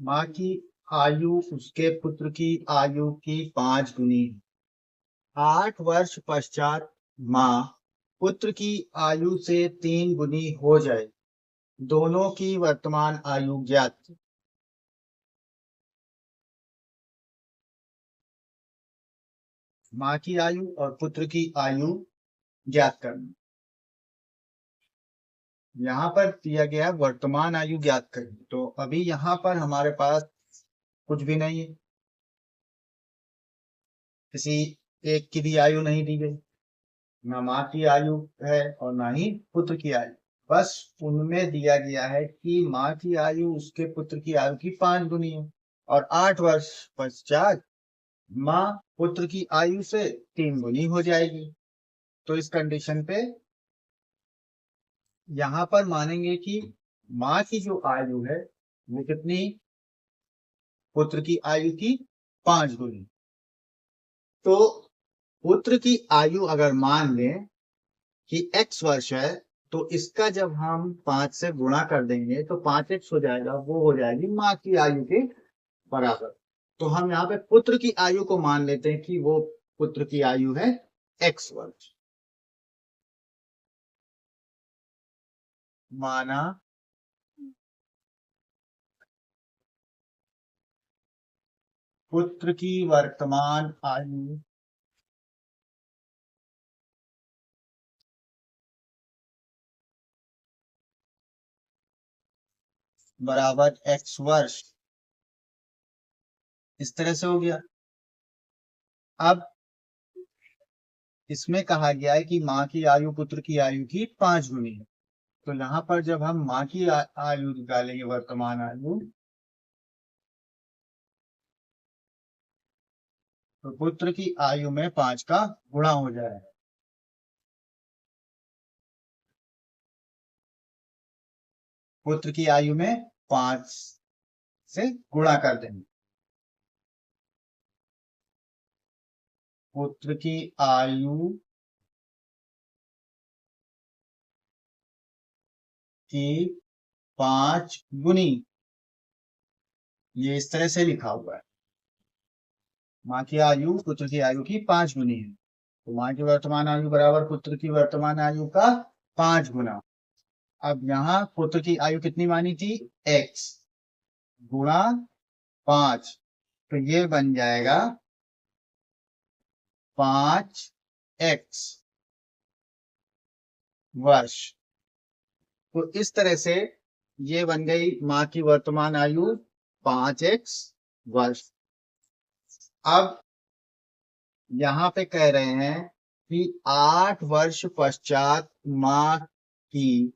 माँ की आयु उसके पुत्र की आयु की 5 गुनी है। 8 वर्ष पश्चात माँ पुत्र की आयु से 3 गुनी हो जाए। दोनों की वर्तमान आयु ज्ञात। माँ की आयु और पुत्र की आयु ज्ञात करना। यहाँ पर दिया गया है वर्तमान आयु ज्ञात करनी, तो अभी यहाँ पर हमारे पास कुछ भी नहीं है, किसी एक की भी आयु नहीं दी गई, ना माँ की आयु है और ना ही पुत्र की आयु। बस उनमें दिया गया है कि माँ की आयु उसके पुत्र की आयु की 5 गुनी है और 8 वर्ष पश्चात माँ पुत्र की आयु से 3 गुनी हो जाएगी। तो इस कंडीशन पे यहाँ पर मानेंगे कि माँ की जो आयु है वो कितनी, पुत्र की आयु की 5 गुनी। तो पुत्र की आयु अगर मान लें कि x वर्ष है, तो इसका जब हम 5 से गुणा कर देंगे तो 5x हो जाएगा, वो हो जाएगी माँ की आयु के बराबर। तो हम यहाँ पे पुत्र की आयु को मान लेते हैं कि वो पुत्र की आयु है x वर्ष। माना पुत्र की वर्तमान आयु बराबर x वर्ष। इस तरह से हो गया। अब इसमें कहा गया है कि माँ की आयु पुत्र की आयु की 5 गुनी है। तो यहाँ पर जब हम माँ की आयु निकालेंगे, वर्तमान आयु, तो पुत्र की आयु में 5 का गुणा हो जाएगा। पुत्र की आयु में 5 से गुणा कर देंगे। पुत्र की आयु की 5 गुनी, ये इस तरह से लिखा हुआ है। माँ की आयु पुत्र की आयु की 5 गुनी है, तो माँ की वर्तमान आयु बराबर पुत्र की वर्तमान आयु का 5 गुना। अब यहाँ पुत्र की आयु कितनी मानी थी, x गुणा 5, तो ये बन जाएगा 5x वर्ष। तो इस तरह से ये बन गई माँ की वर्तमान आयु 5x वर्ष। अब यहाँ पे कह रहे हैं कि 8 वर्ष पश्चात माँ की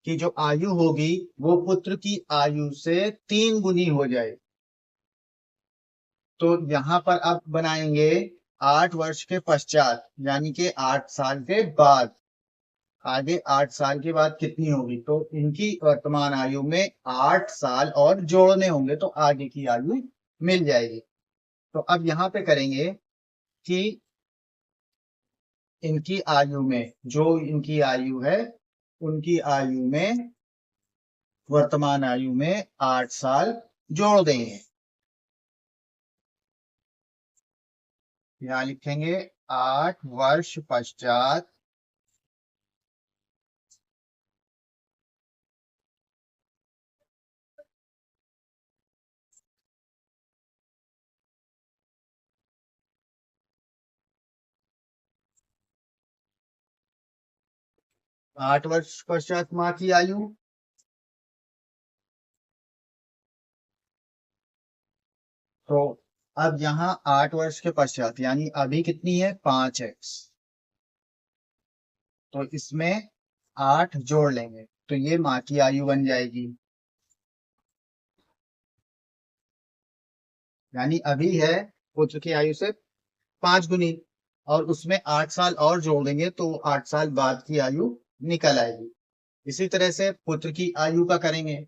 जो आयु होगी वो पुत्र की आयु से 3 गुनी हो जाए। तो यहाँ पर अब बनाएंगे 8 वर्ष के पश्चात, यानी कि 8 साल के बाद। आगे 8 साल के बाद कितनी होगी, तो इनकी वर्तमान आयु में 8 साल और जोड़ने होंगे तो आगे की आयु मिल जाएगी। तो अब यहाँ पे करेंगे कि इनकी आयु में, जो इनकी आयु है उनकी आयु में, वर्तमान आयु में 8 साल जोड़ देंगे। यहाँ लिखेंगे 8 वर्ष पश्चात 8 वर्ष पश्चात माँ की आयु, तो अब यहाँ 8 वर्ष के पश्चात यानी अभी कितनी है 5x, तो इसमें 8 जोड़ लेंगे तो ये माँ की आयु बन जाएगी। यानी अभी है पुत्र की आयु से 5 गुनी और उसमें 8 साल और जोड़ देंगे तो 8 साल बाद की आयु निकल आएगी। इसी तरह से पुत्र की आयु का करेंगे।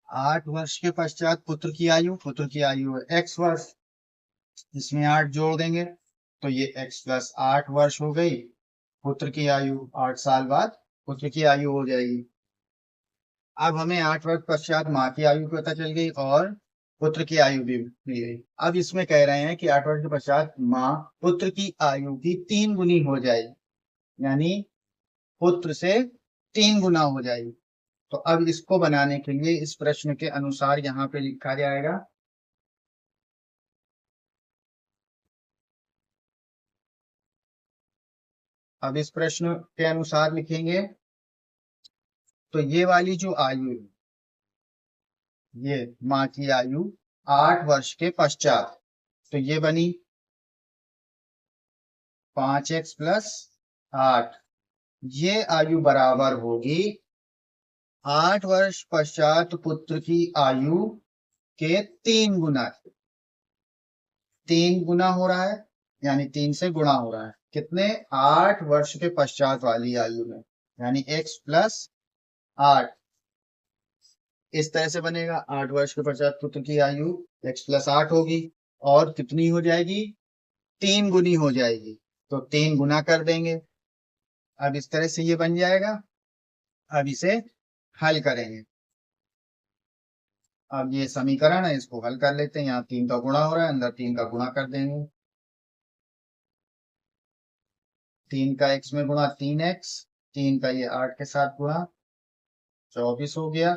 8 वर्ष के पश्चात पुत्र की आयु है x वर्ष, इसमें 8 जोड़ देंगे तो ये x प्लस 8 वर्ष हो गई। पुत्र की आयु 8 साल बाद पुत्र की आयु हो जाएगी। अब हमें 8 वर्ष पश्चात माँ की आयु पता चल गई और पुत्र की आयु भी मिल गई। अब इसमें कह रहे हैं कि 8 वर्ष के पश्चात माँ पुत्र की आयु की 3 गुनी हो जाएगी, यानी पुत्र से 3 गुना हो जाएगी। तो अब इसको बनाने के लिए इस प्रश्न के अनुसार यहाँ पे लिखा जाएगा। अब इस प्रश्न के अनुसार लिखेंगे तो ये वाली जो आयु है, ये माँ की आयु 8 वर्ष के पश्चात, तो ये बनी 5x प्लस 8। ये आयु बराबर होगी 8 वर्ष पश्चात पुत्र की आयु के 3 गुना। 3 गुना हो रहा है यानी 3 से गुणा हो रहा है, कितने 8 वर्ष के पश्चात वाली आयु में, यानी x प्लस 8। इस तरह से बनेगा 8 वर्ष के पश्चात पुत्र की आयु x प्लस 8 होगी और कितनी हो जाएगी, 3 गुनी हो जाएगी, तो 3 गुना कर देंगे। अब इस तरह से ये बन जाएगा। अब इसे हल करेंगे। अब ये समीकरण है, इसको हल कर लेते हैं। यहाँ 3 का गुणा हो रहा है, अंदर 3 का गुणा कर देंगे। 3 का x में गुणा 3x, 3 का ये 8 के साथ गुणा 24 हो गया।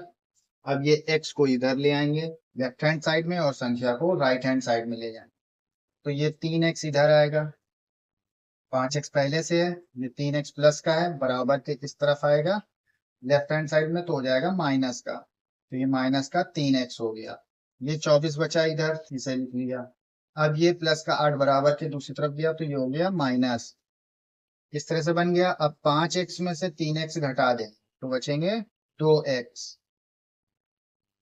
अब ये x को इधर ले आएंगे लेफ्ट हैंड साइड में और संख्या को राइट हैंड साइड में ले जाएंगे, तो ये 3x इधर आएगा, 5x पहले से है, ये 3x प्लस का है, बराबर के इस तरफ आएगा लेफ्ट हैंड साइड में, तो हो जाएगा माइनस का, तो ये माइनस का 3x हो गया। ये 24 बचा इधर, इसे लिख लिया। अब ये प्लस का 8 बराबर के दूसरी तरफ गया तो ये हो गया माइनस, इस तरह से बन गया। अब 5x में से 3x घटा दें तो बचेंगे 2x,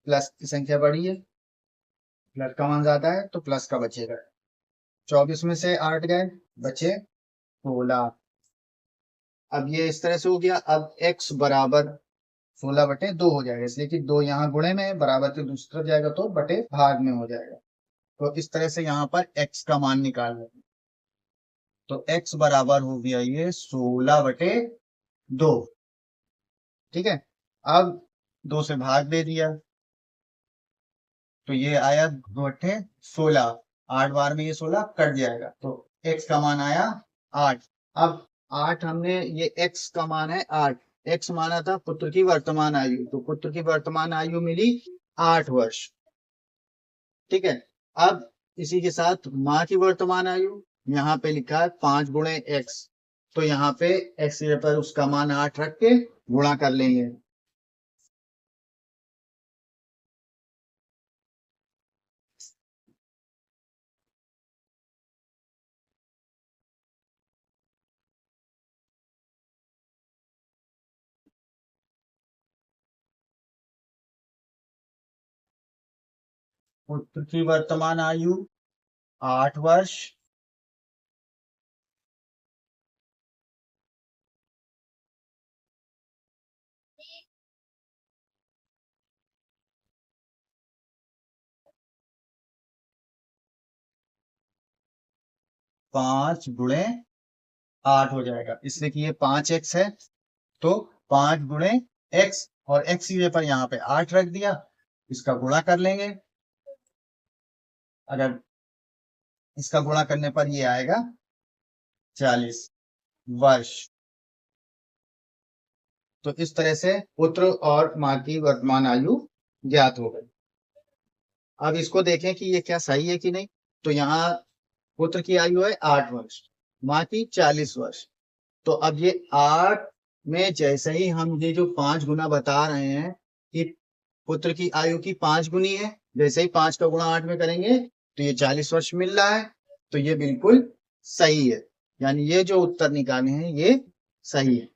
प्लस की संख्या बड़ी है, प्लस का मान ज्यादा है तो प्लस का बचेगा। 24 में से 8 गए, बचे 16। अब ये इस तरह से हो गया। अब x बराबर 16 बटे 2 हो जाएगा, इसलिए कि 2 यहाँ गुणे में है, बराबर के दूसरी तरफ जाएगा तो बटे भाग में हो जाएगा। तो इस तरह से यहाँ पर x का मान निकाल लेंगे, तो x बराबर हो गया ये 16 बटे 2। ठीक है, अब 2 से भाग दे दिया तो ये आया 2 बटे 16, 8 बार में ये 16 कट जाएगा, तो x का मान आया 8। अब 8 हमने, ये x का मान है 8, x माना था पुत्र की वर्तमान आयु, तो पुत्र की वर्तमान आयु मिली 8 वर्ष। ठीक है, अब इसी के साथ माँ की वर्तमान आयु यहाँ पे लिखा है 5 गुणे x, तो यहाँ पे x पर उसका मान 8 रख के गुणा कर लेंगे। पुत्र की वर्तमान आयु 8 वर्ष, पांच गुणे 8 हो जाएगा, इसलिए कि ये 5x है, तो 5 गुणे x, और x की पर यहाँ पे 8 रख दिया, इसका गुणा कर लेंगे। अगर इसका गुणा करने पर ये आएगा 40 वर्ष। तो इस तरह से पुत्र और माँ की वर्तमान आयु ज्ञात हो गई। अब इसको देखें कि ये क्या सही है कि नहीं। तो यहाँ पुत्र की आयु है 8 वर्ष, माँ की 40 वर्ष। तो अब ये 8 में जैसे ही हम ये जो 5 गुना बता रहे हैं कि पुत्र की आयु की 5 गुनी है, जैसे ही 5 का गुणा 8 में करेंगे तो ये 40 वर्ष मिल रहा है, तो ये बिल्कुल सही है, यानी ये जो उत्तर निकाले हैं ये सही है।